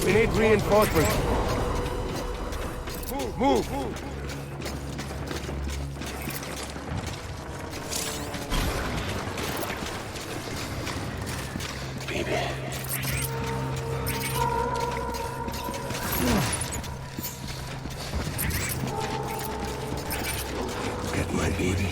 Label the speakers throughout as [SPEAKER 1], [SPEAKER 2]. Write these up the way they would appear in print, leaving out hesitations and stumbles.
[SPEAKER 1] We need reinforcements. Move!
[SPEAKER 2] Baby. Get my baby.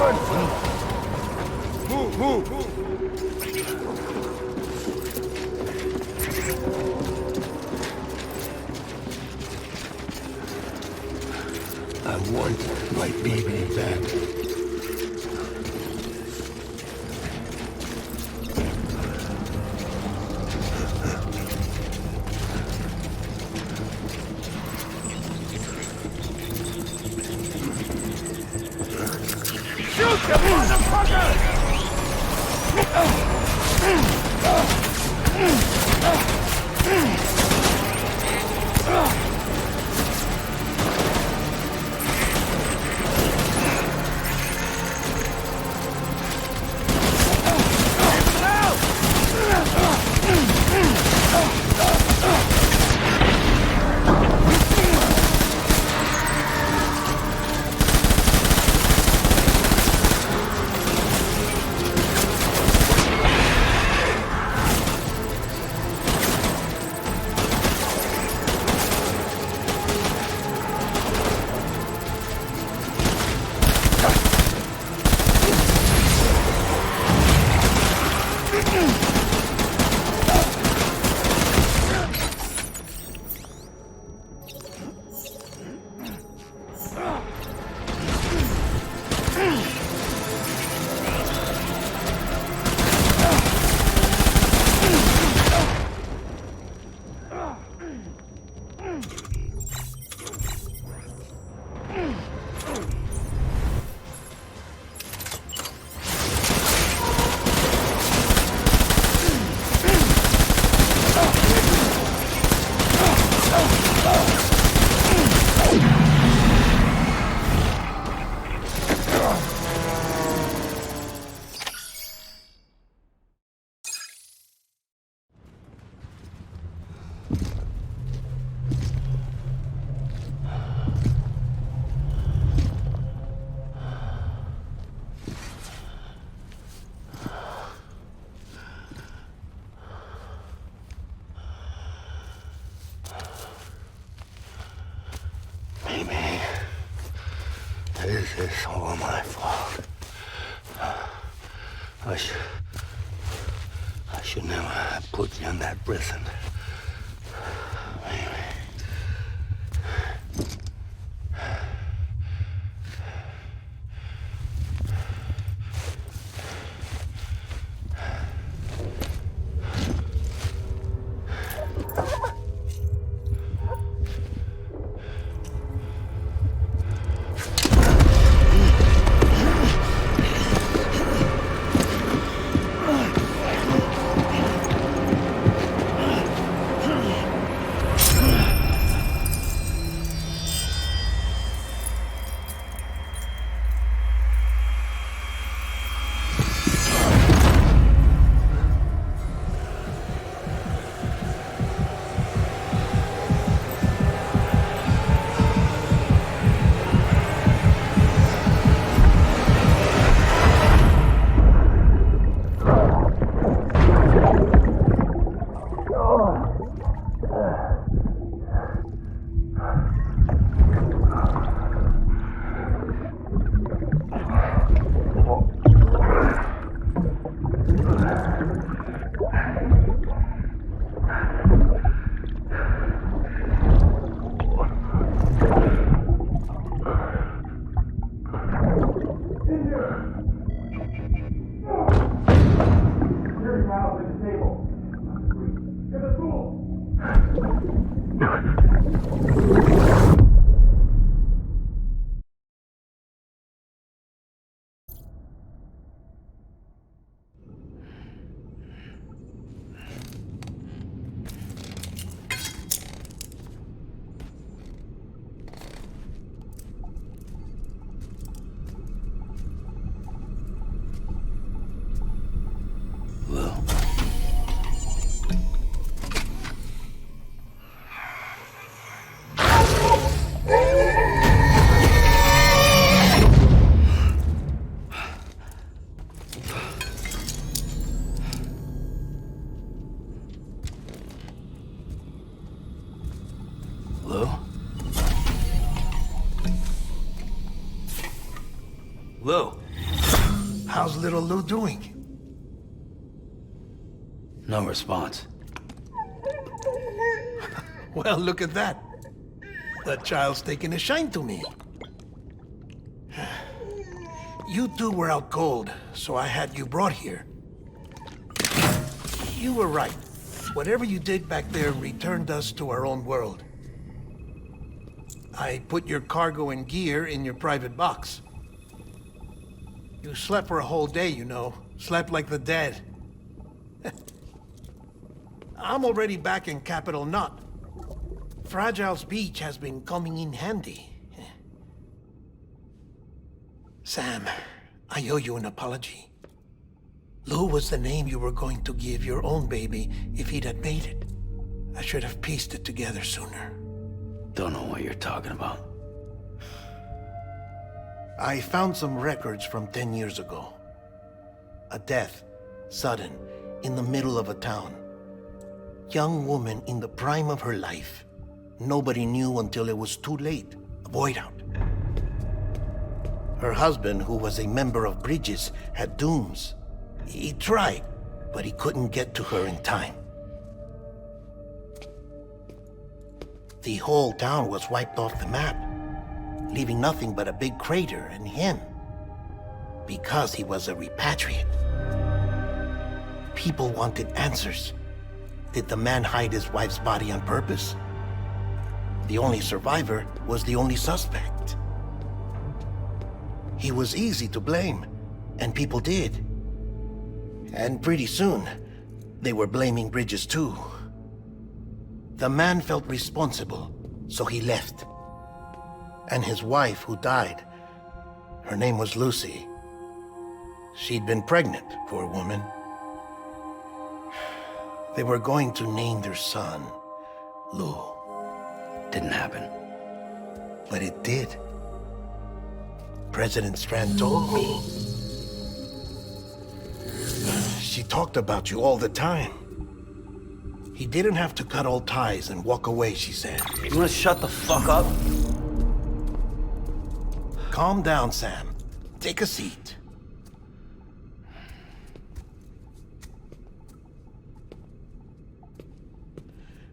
[SPEAKER 2] I want my baby back. This is all my fault. I should never have put you in that prison.
[SPEAKER 1] How's little Lou doing?
[SPEAKER 2] No response.
[SPEAKER 1] Well, look at that. The child's taking a shine to me. You two were out cold, so I had you brought here. You were right. Whatever you did back there returned us to our own world. I put your cargo and gear in your private box. You slept for a whole day, you know. Slept like the dead. I'm already back in Capital Knot. Fragile's beach has been coming in handy. Sam, I owe you an apology. Lou was the name you were going to give your own baby if he'd had made it. I should have pieced it together sooner.
[SPEAKER 2] Don't know what you're talking about.
[SPEAKER 1] I found some records from 10 years ago. A death, sudden, in the middle of a town. Young woman in the prime of her life. Nobody knew until it was too late. A void out. Her husband, who was a member of Bridges, had dooms. He tried, but he couldn't get to her in time. The whole town was wiped off the map, leaving nothing but a big crater and him, because he was a repatriate. People wanted answers. Did the man hide his wife's body on purpose? The only survivor was the only suspect. He was easy to blame, and people did. And pretty soon, they were blaming Bridges too. The man felt responsible, so he left. And his wife, who died, her name was Lucy. She'd been pregnant, poor woman. They were going to name their son Lou.
[SPEAKER 2] Didn't happen.
[SPEAKER 1] But it did. President Strand told me. She talked about you all the time. He didn't have to cut all ties and walk away, she said.
[SPEAKER 2] You wanna shut the fuck up?
[SPEAKER 1] Calm down, Sam. Take a seat.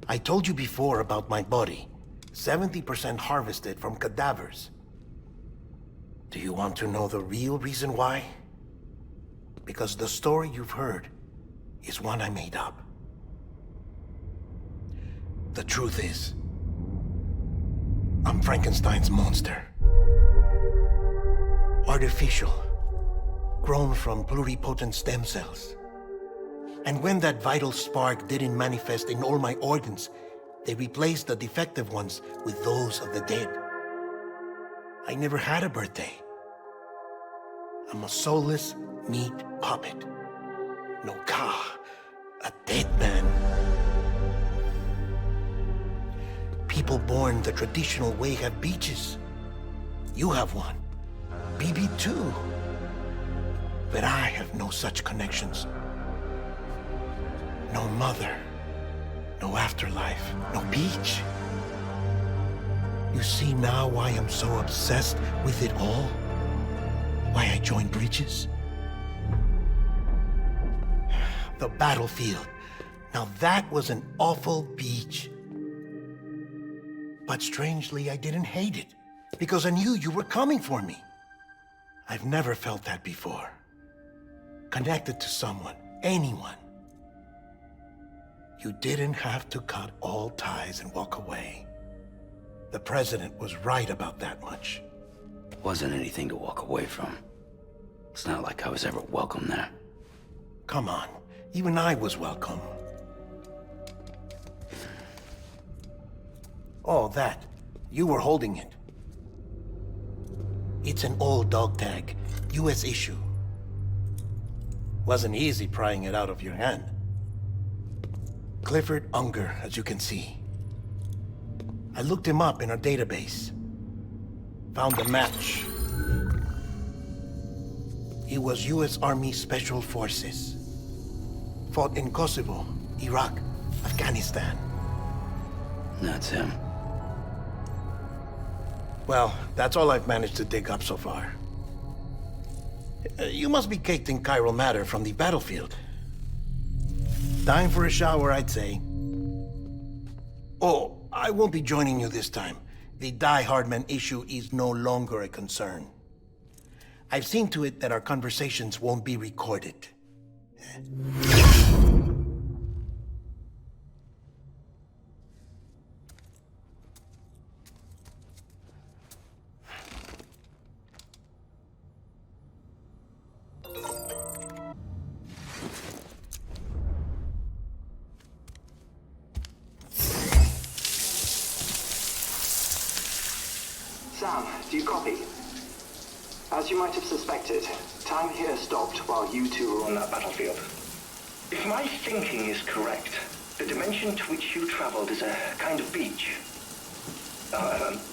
[SPEAKER 1] I told you before about my body. 70% harvested from cadavers. Do you want to know the real reason why? Because the story you've heard is one I made up. The truth is, I'm Frankenstein's monster. Artificial, grown from pluripotent stem cells. And when that vital spark didn't manifest in all my organs, they replaced the defective ones with those of the dead. I never had a birthday. I'm a soulless meat puppet. No ka, a dead man. People born the traditional way have beaches. You have one. BB too. But I have no such connections. No mother. No afterlife. No beach. You see now why I'm so obsessed with it all? Why I joined Bridges? The battlefield. Now that was an awful beach. But strangely, I didn't hate it, because I knew you were coming for me. I've never felt that before. Connected to someone, anyone. You didn't have to cut all ties and walk away. The president was right about that much.
[SPEAKER 2] Wasn't anything to walk away from. It's not like I was ever welcome there.
[SPEAKER 1] Come on, even I was welcome. Oh, that. You were holding it. It's an old dog tag, US issue. Wasn't easy prying it out of your hand. Clifford Unger, as you can see. I looked him up in our database. Found a match. He was US Army Special Forces. Fought in Kosovo, Iraq, Afghanistan.
[SPEAKER 2] That's him.
[SPEAKER 1] Well, that's all I've managed to dig up so far. You must be caked in chiral matter from the battlefield. Time for a shower, I'd say. Oh, I won't be joining you this time. The Die Hardman issue is no longer a concern. I've seen to it that our conversations won't be recorded.
[SPEAKER 3] Sam, do you copy? As you might have suspected, time here stopped while you two were on that battlefield. If my thinking is correct, the dimension to which you traveled is a kind of beach.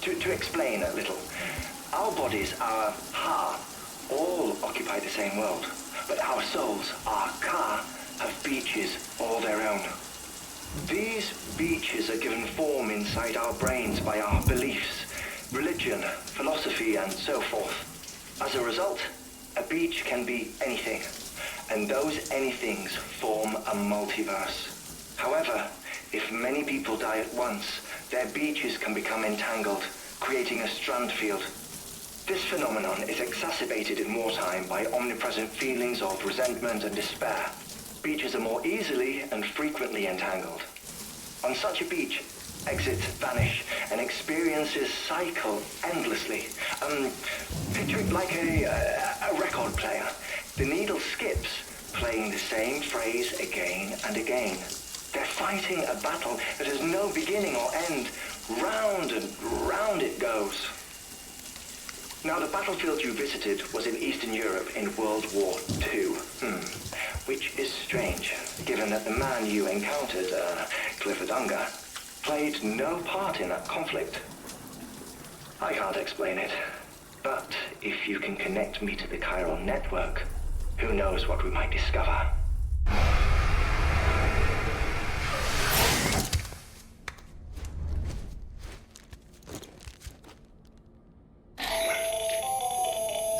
[SPEAKER 3] To explain a little, our bodies, our ha, all occupy the same world, but our souls, our ka, have beaches all their own. These beaches are given form inside our brains by our beliefs, religion, philosophy, and so forth. As a result, a beach can be anything, and those anythings form a multiverse. However, if many people die at once, their beaches can become entangled, creating a strand field. This phenomenon is exacerbated in wartime by omnipresent feelings of resentment and despair. Beaches are more easily and frequently entangled. On such a beach, exits vanish and experiences cycle endlessly. Picture it like a record player. The needle skips, playing the same phrase again and again. They're fighting a battle that has no beginning or end. Round and round it goes. Now, the battlefield you visited was in Eastern Europe in World War II. Which is strange, given that the man you encountered, Clifford Unger, played no part in that conflict. I can't explain it, but if you can connect me to the chiral network, who knows what we might discover.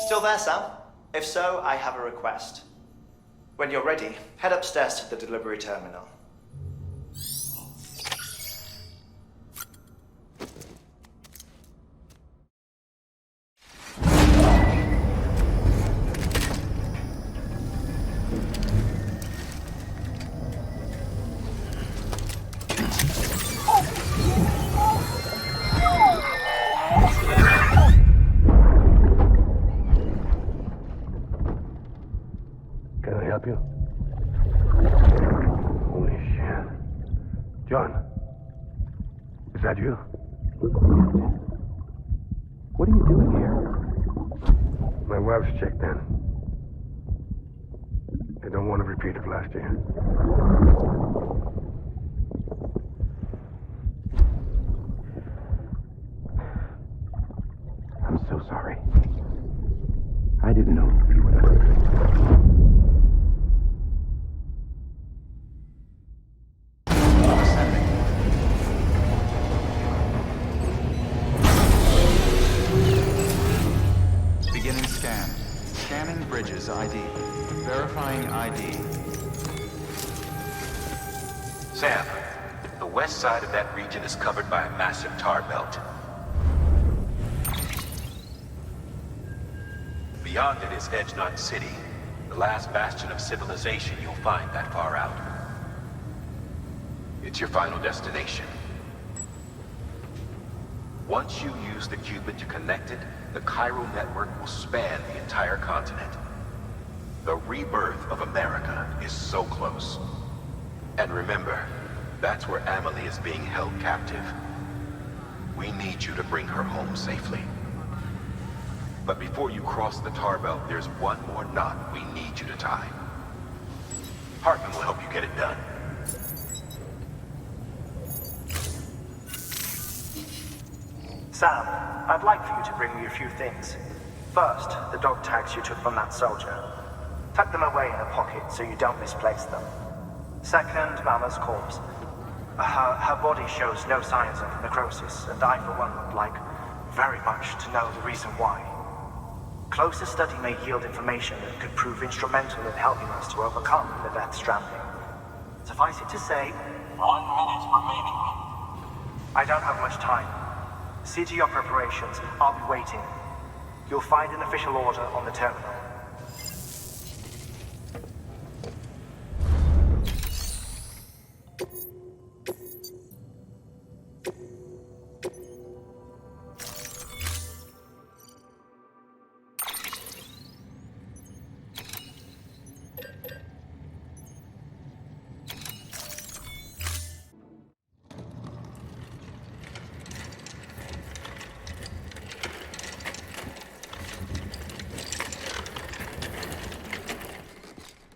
[SPEAKER 4] Still there, Sam? If so, I have a request. When you're ready, head upstairs to the delivery terminal.
[SPEAKER 5] Can I help you? Holy shit. John, is that you? What are you doing here? My wife's checked in. I don't want a repeat of last year. I'm so sorry. I didn't know you were there.
[SPEAKER 6] Beginning scan. Scanning bridges ID. Verifying ID.
[SPEAKER 7] Sam, the west side of that region is covered by a massive tar belt. Beyond it is Edgenot City, the last bastion of civilization you'll find that far out. It's your final destination. Once you use the Cubit to connect it, the chiral network will span the entire continent. The rebirth of America is so close. And remember, that's where Amelie is being held captive. We need you to bring her home safely. But before you cross the tar belt, there's one more knot we need you to tie. Hartman will help you get it done.
[SPEAKER 3] Sam, I'd like for you to bring me a few things. First, the dog tags you took from that soldier. Tuck them away in a pocket so you don't misplace them. Second, Mama's corpse. Her body shows no signs of necrosis, and I, for one, would like very much to know the reason why.
[SPEAKER 8] Closer study may yield information that could prove instrumental in helping us to overcome the Death Stranding. Suffice it to say, 1 minute remaining. I don't have much time. See to your preparations. I'll be waiting. You'll find an official order on the terminal.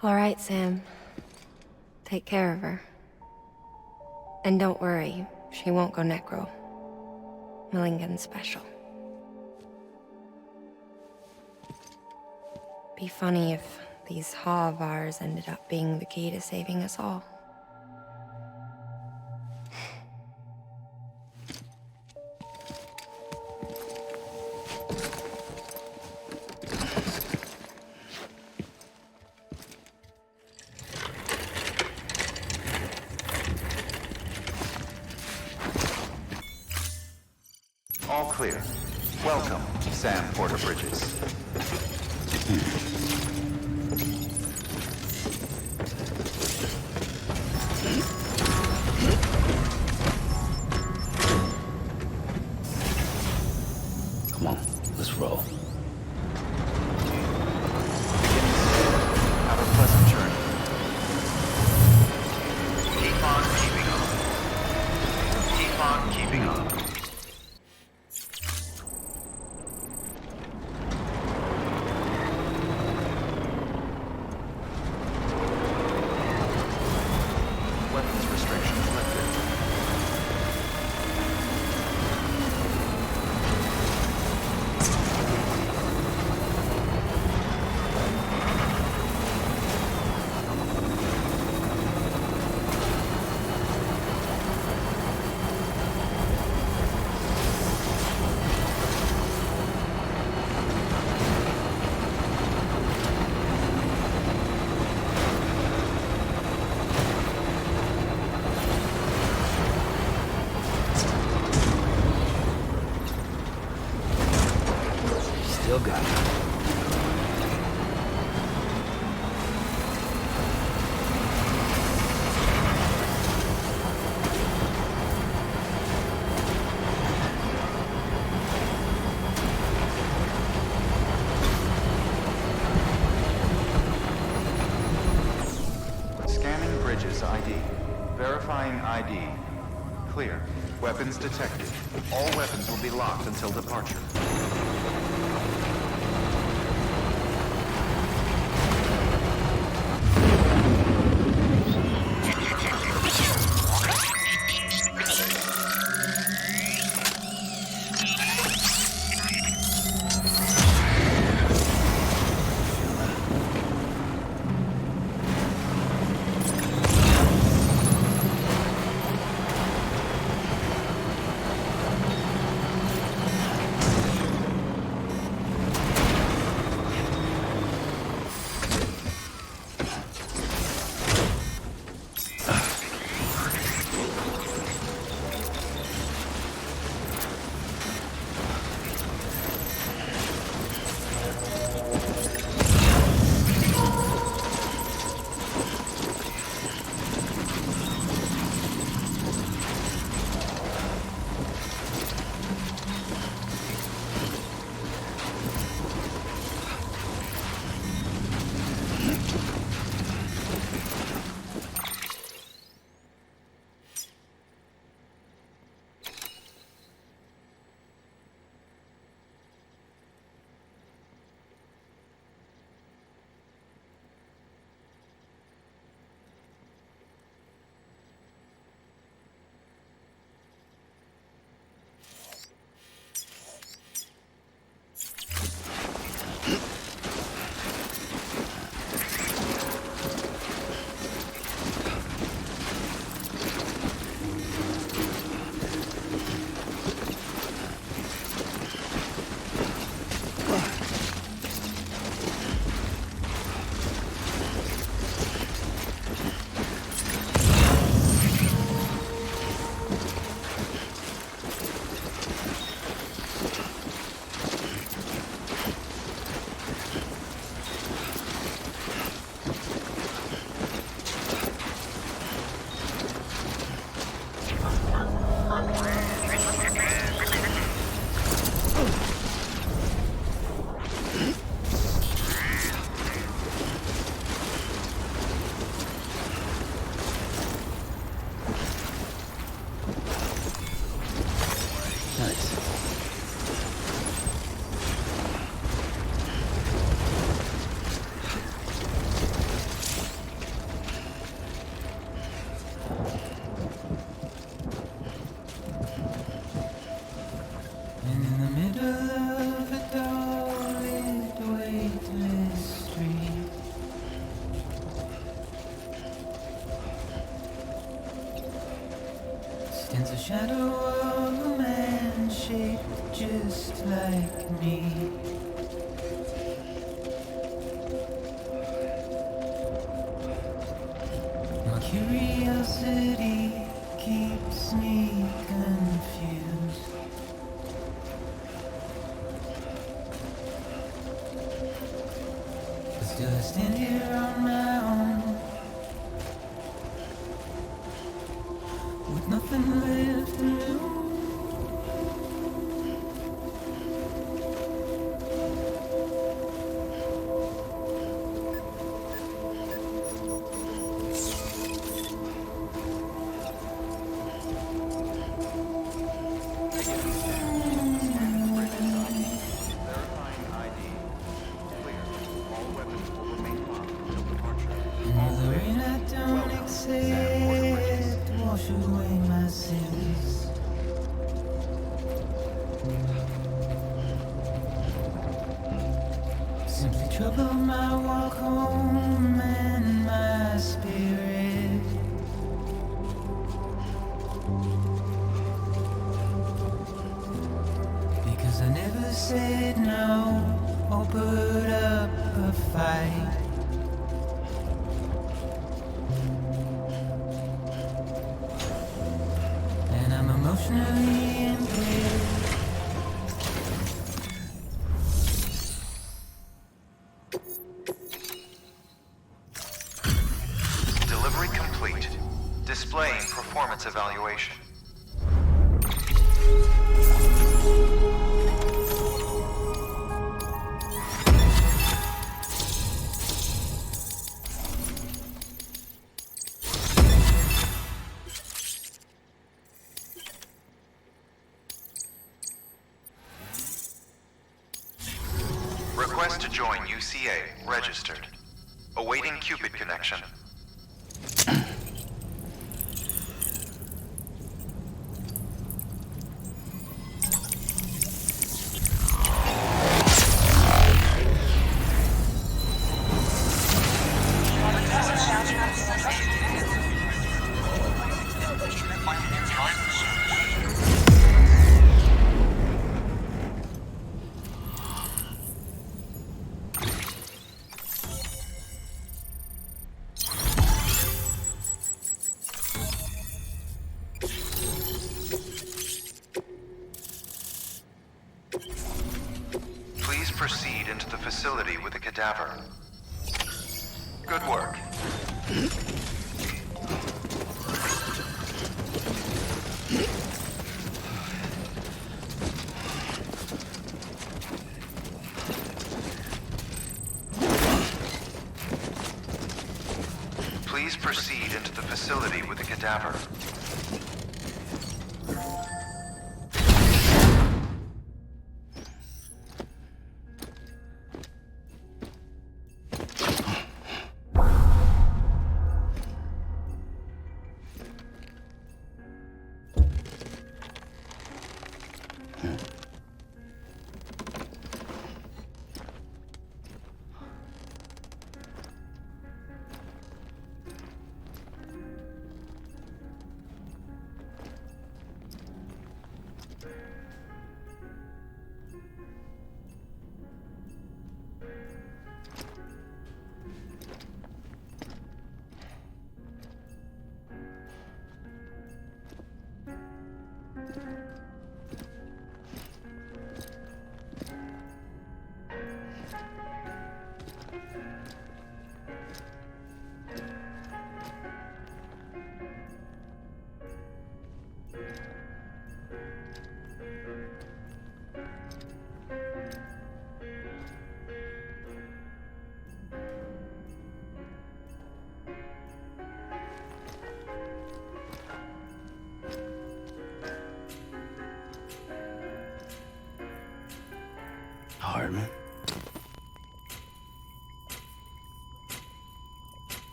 [SPEAKER 9] All right, Sam. Take care of her. And don't worry, she won't go necro. Millingen's special. Be funny if these Ha of ours ended up being the key to saving us all.
[SPEAKER 6] All clear. Welcome, Sam Porter Bridges.
[SPEAKER 2] Come on, let's roll.
[SPEAKER 6] Have a pleasant journey.
[SPEAKER 7] Keep on keeping on. Keep on keeping on.
[SPEAKER 6] Weapons restrictions lifted.
[SPEAKER 2] Still got it.
[SPEAKER 6] Scanning Bridges ID. Verifying ID. Clear. Weapons detected. All weapons will be locked until departure.
[SPEAKER 10] Stands a shadow of a man shaped just like me. My curiosity keeps me confused. But still I stand here on my own, with nothing left to lose. Wash away my sins. Simply trouble my walk home and my spirit. Because I never said no or put up a fight. Emotionally impaired.
[SPEAKER 6] Delivery complete. Displaying performance evaluation. Request to join UCA. Registered. Awaiting Cupid connection. Please proceed into the facility with the cadaver. Good work. Please proceed into the facility with the cadaver.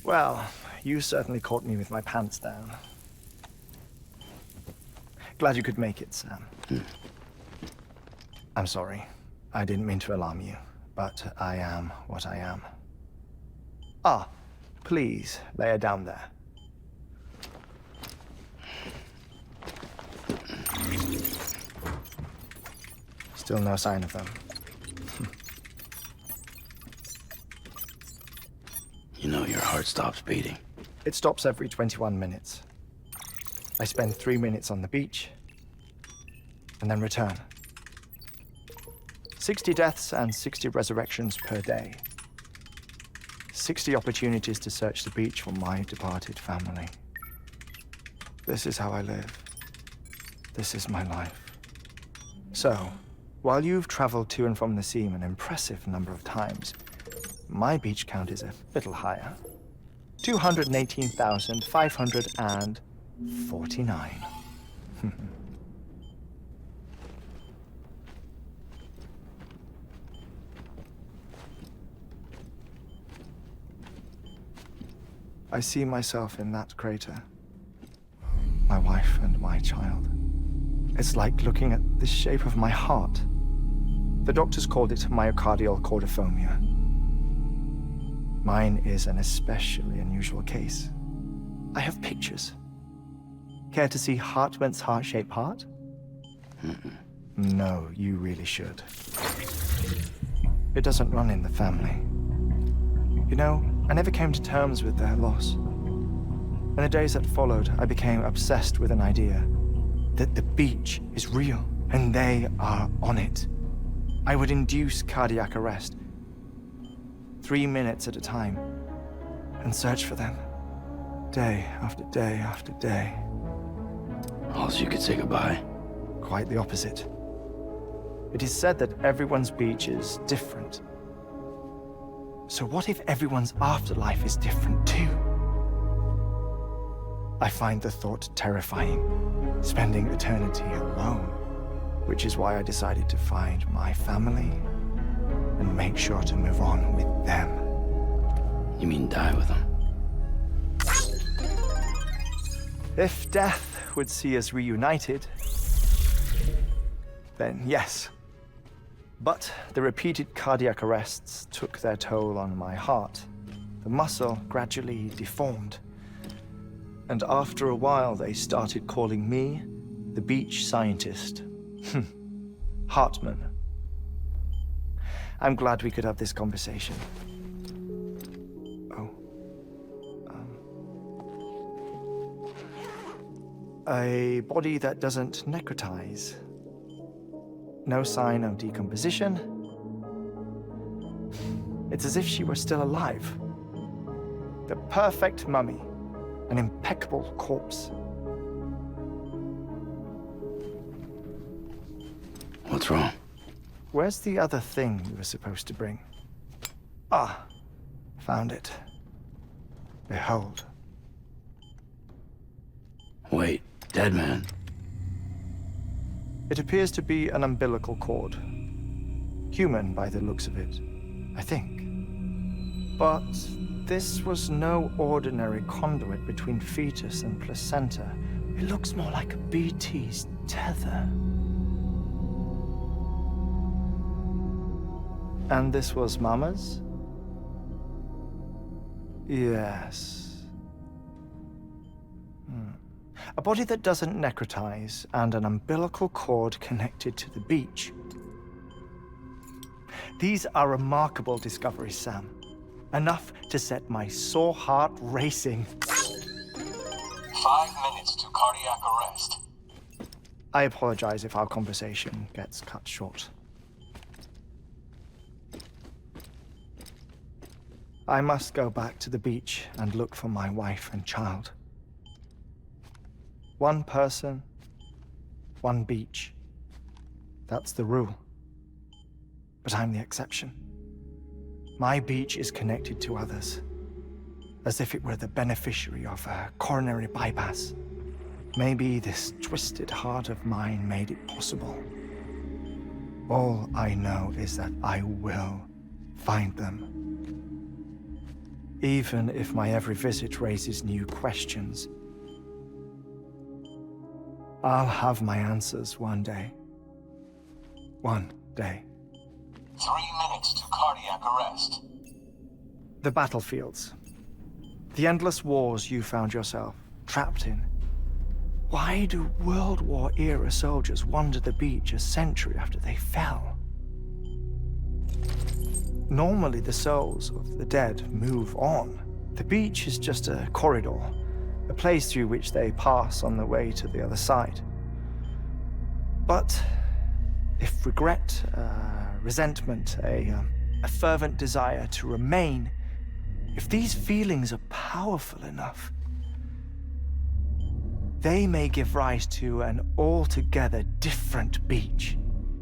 [SPEAKER 4] Well, you certainly caught me with my pants down. Glad you could make it, Sam. I'm sorry. I didn't mean to alarm you, but I am what I am. Ah, please lay her down there. Still no sign of them.
[SPEAKER 2] You know your heart stops beating.
[SPEAKER 4] It stops every 21 minutes. I spend 3 minutes on the beach, and then return. 60 deaths and 60 resurrections per day. 60 opportunities to search the beach for my departed family. This is how I live. This is my life. So, while you've traveled to and from the sea an impressive number of times, my beach count is a little higher. 218,549. I see myself in that crater. My wife and my child. It's like looking at the shape of my heart. The doctors called it myocardial cordiformia. Mine is an especially unusual case. I have pictures. Care to see Hartmann's heart-shaped heart? No, you really should. It doesn't run in the family. You know, I never came to terms with their loss. In the days that followed, I became obsessed with an idea that the beach is real and they are on it. I would induce cardiac arrest, 3 minutes at a time, and search for them, day after day after day.
[SPEAKER 2] Also, you could say goodbye.
[SPEAKER 4] Quite the opposite. It is said that everyone's beach is different. So what if everyone's afterlife is different too? I find the thought terrifying, spending eternity alone, which is why I decided to find my family and make sure to move on with them.
[SPEAKER 2] You mean die with them?
[SPEAKER 4] If death would see us reunited, then yes. But the repeated cardiac arrests took their toll on my heart. The muscle gradually deformed. And after a while, they started calling me the beach scientist. Hartmann. I'm glad we could have this conversation. Oh. A body that doesn't necrotize. No sign of decomposition. It's as if she were still alive. The perfect mummy. An impeccable corpse.
[SPEAKER 2] What's wrong?
[SPEAKER 4] Where's the other thing you were supposed to bring? Ah, found it. Behold.
[SPEAKER 2] Wait, dead man.
[SPEAKER 4] It appears to be an umbilical cord. Human by the looks of it, I think. But this was no ordinary conduit between fetus and placenta. It looks more like a BT's tether. And this was Mama's? Yes. A body that doesn't necrotize and an umbilical cord connected to the beach. These are remarkable discoveries, Sam. Enough to set my sore heart racing.
[SPEAKER 11] 5 minutes to cardiac arrest.
[SPEAKER 4] I apologize if our conversation gets cut short. I must go back to the beach and look for my wife and child. One person, one beach. That's the rule. But I'm the exception. My beach is connected to others, as if it were the beneficiary of a coronary bypass. Maybe this twisted heart of mine made it possible. All I know is that I will find them. even if my every visit raises new questions. I'll have my answers one day. One day.
[SPEAKER 11] 3 minutes to cardiac arrest.
[SPEAKER 4] The battlefields. The endless wars you found yourself trapped in. Why do World War-era soldiers wander the beach a century after they fell? Normally, the souls of the dead move on. The beach is just a corridor, a place through which they pass on the way to the other side. But if regret, resentment, a fervent desire to remain, if these feelings are powerful enough, they may give rise to an altogether different beach,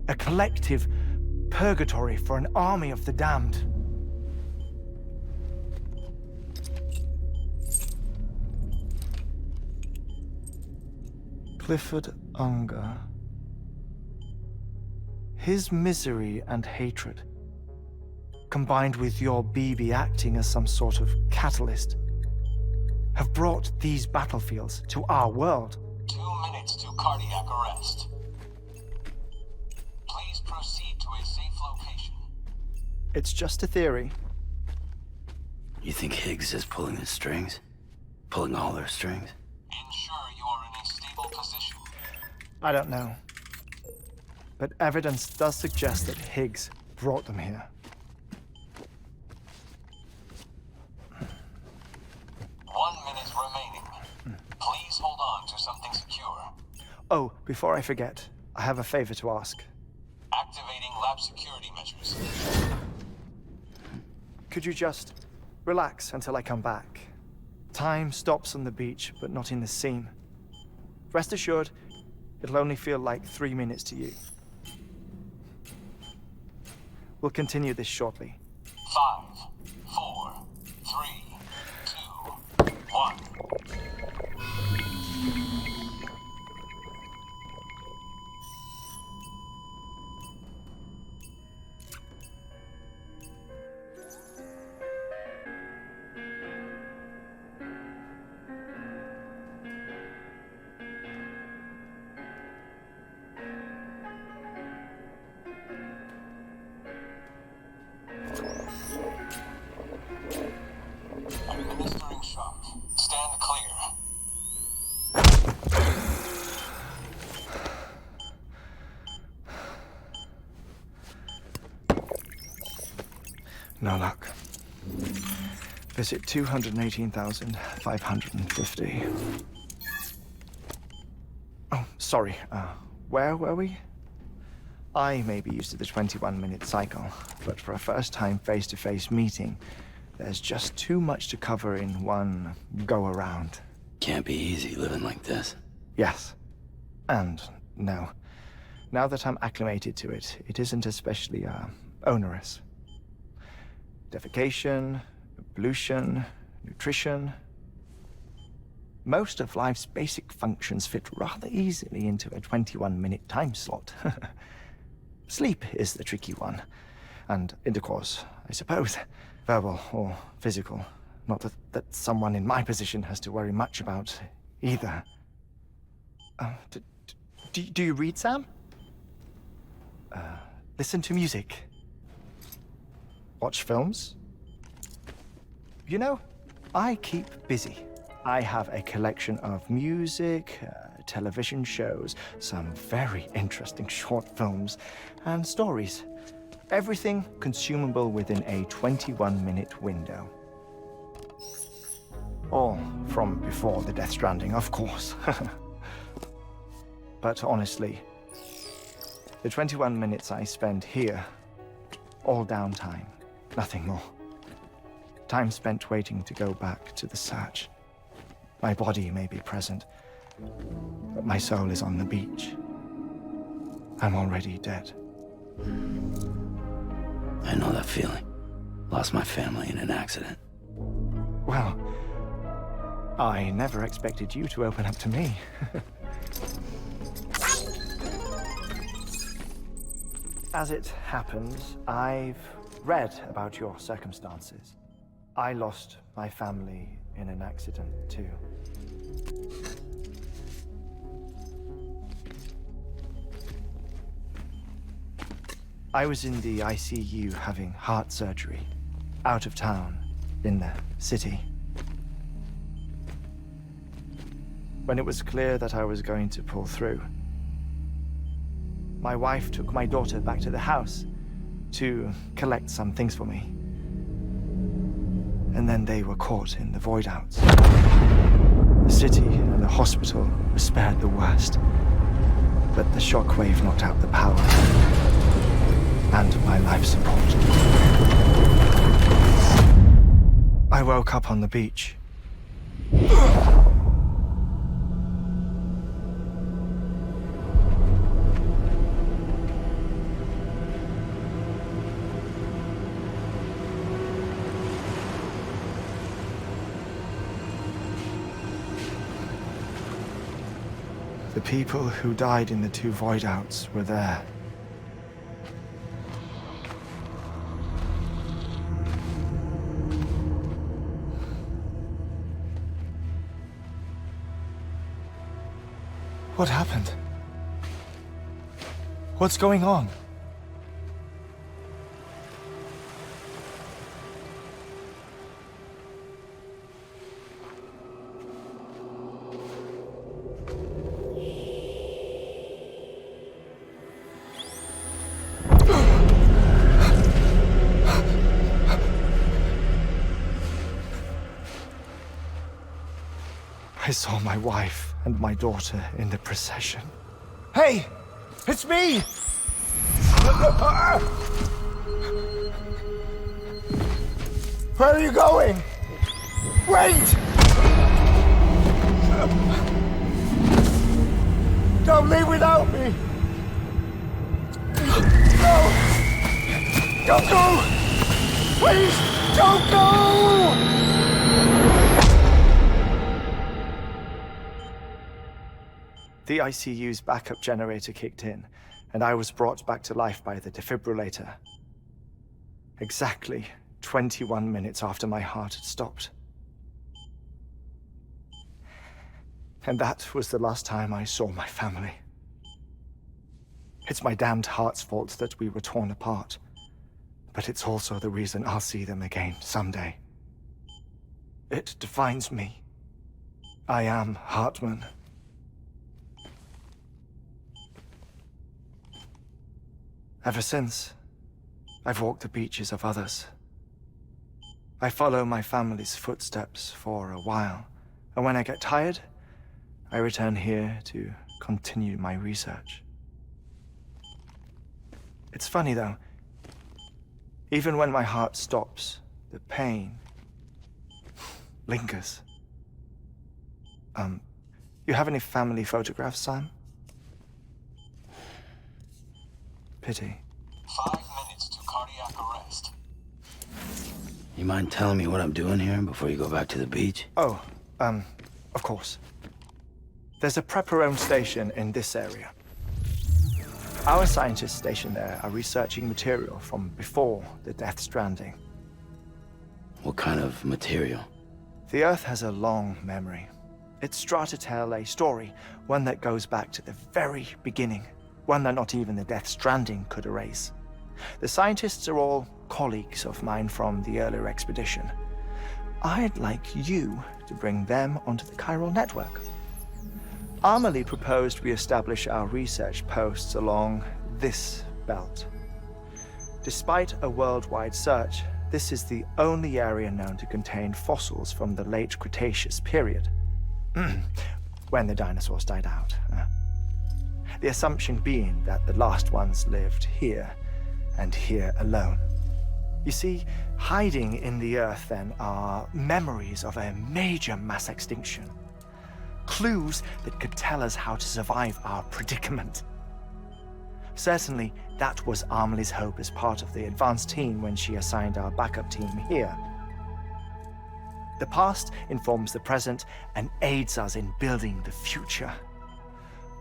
[SPEAKER 4] a collective purgatory for an army of the damned. Clifford Unger. His misery and hatred, combined with your BB acting as some sort of catalyst, have brought these battlefields to our world.
[SPEAKER 11] 2 minutes to cardiac arrest. Please proceed to a safe location.
[SPEAKER 4] It's just a theory.
[SPEAKER 2] You think Higgs is pulling the strings? Pulling all their strings?
[SPEAKER 11] Ensure you are in a stable position.
[SPEAKER 4] I don't know. But evidence does suggest that Higgs brought them here.
[SPEAKER 11] 1 minute remaining. Please hold on to something secure.
[SPEAKER 4] Oh, before I forget, I have a favor to ask.
[SPEAKER 11] Activating lab security measures.
[SPEAKER 4] Could you just relax until I come back? Time stops on the beach, but not in the scene. Rest assured, it'll only feel like 3 minutes to you. We'll continue this shortly.
[SPEAKER 11] 5, 4, 3, 2, 1. Administering shock. Stand clear.
[SPEAKER 4] No luck. Visit 218,550. Oh, sorry. Where were we? I may be used to the 21-minute cycle, but for a first-time face-to-face meeting, there's just too much to cover in one go-around.
[SPEAKER 2] Can't be easy living like this.
[SPEAKER 4] Yes. And no. Now that I'm acclimated to it, it isn't especially, onerous. Defecation, ablution, nutrition. Most of life's basic functions fit rather easily into a 21-minute time slot. Sleep is the tricky one. And intercourse, I suppose. Verbal or physical. Not that someone in my position has to worry much about either. Do you read, Sam? Listen to music. Watch films? You know, I keep busy. I have a collection of music, television shows, some very interesting short films, and stories. Everything consumable within a 21-minute window. All from before the Death Stranding, of course. But honestly, the 21 minutes I spend here, all downtime, nothing more. Time spent waiting to go back to the search. My body may be present, but my soul is on the beach. I'm already dead.
[SPEAKER 2] I know that feeling. Lost my family in an accident.
[SPEAKER 4] Well, I never expected you to open up to me. As it happens, I've read about your circumstances. I lost my family in an accident too. I was in the ICU having heart surgery, out of town, in the city. When it was clear that I was going to pull through, my wife took my daughter back to the house to collect some things for me. And then they were caught in the void outs. The city and the hospital were spared the worst, but the shockwave knocked out the power and my life support. I woke up on the beach. The people who died in the 2 void outs were there. What happened? What's going on? I saw my wife and my daughter in the procession. Hey! It's me! Where are you going? Wait! Don't leave without me! No! Don't go! Please, don't go! The ICU's backup generator kicked in, and I was brought back to life by the defibrillator. Exactly 21 minutes after my heart had stopped. And that was the last time I saw my family. It's my damned heart's fault that we were torn apart, but it's also the reason I'll see them again someday. It defines me. I am Hartman. Ever since, I've walked the beaches of others. I follow my family's footsteps for a while, and when I get tired, I return here to continue my research. It's funny though, even when my heart stops, the pain lingers. You have any family photographs, Sam? Pity.
[SPEAKER 11] 5 minutes to cardiac arrest.
[SPEAKER 2] You mind telling me what I'm doing here before you go back to the beach?
[SPEAKER 4] Oh, of course. There's a prep-your-own station in this area. Our scientists stationed there are researching material from before the Death Stranding.
[SPEAKER 2] What kind of material?
[SPEAKER 4] The Earth has a long memory. It's trying to tell a story, one that goes back to the very beginning. One that not even the Death Stranding could erase. The scientists are all colleagues of mine from the earlier expedition. I'd like you to bring them onto the chiral network. Amelie proposed we establish our research posts along this belt. Despite a worldwide search, this is the only area known to contain fossils from the late Cretaceous period, when the dinosaurs died out. The assumption being that the last ones lived here, and here alone. You see, hiding in the Earth then are memories of a major mass extinction. Clues that could tell us how to survive our predicament. Certainly, that was Amelie's hope as part of the advanced team when she assigned our backup team here. The past informs the present and aids us in building the future.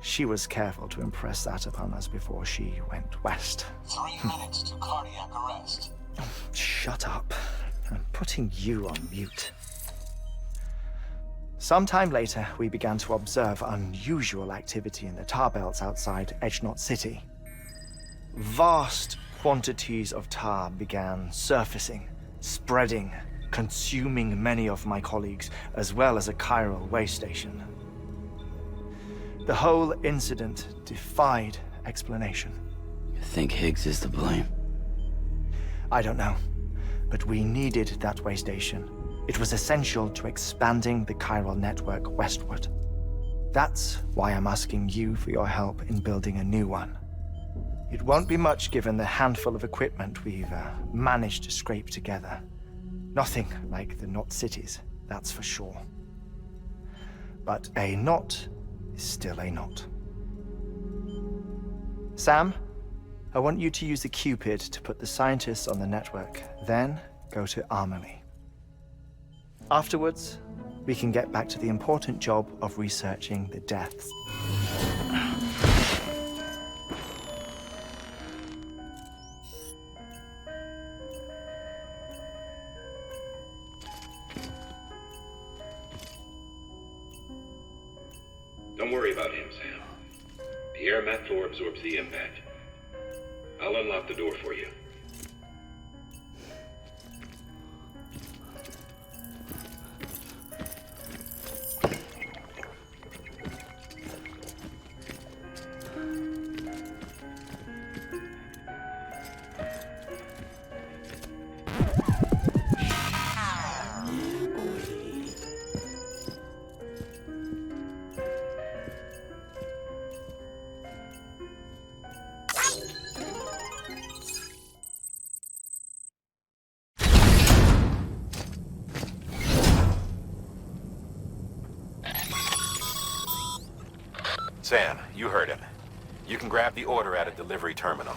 [SPEAKER 4] She was careful to impress that upon us before she went west.
[SPEAKER 11] 3 minutes to cardiac arrest.
[SPEAKER 4] Shut up. I'm putting you on mute. Sometime later, we began to observe unusual activity in the tar belts outside Edgenot City. Vast quantities of tar began surfacing, spreading, consuming many of my colleagues, as well as a chiral way station. The whole incident defied explanation.
[SPEAKER 2] You think Higgs is to blame?
[SPEAKER 4] I don't know, but we needed that way station. It was essential to expanding the chiral network westward. That's why I'm asking you for your help in building a new one. It won't be much given the handful of equipment we've managed to scrape together. Nothing like the knot cities, that's for sure. But a knot is still a knot. Sam, I want you to use the Cupid to put the scientists on the network, then go to Armory. Afterwards, we can get back to the important job of researching the deaths.
[SPEAKER 7] Don't worry about him, Sam. The air mat floor absorbs the impact. I'll unlock the door for you. Sam, you heard him. You can grab the order at a delivery terminal.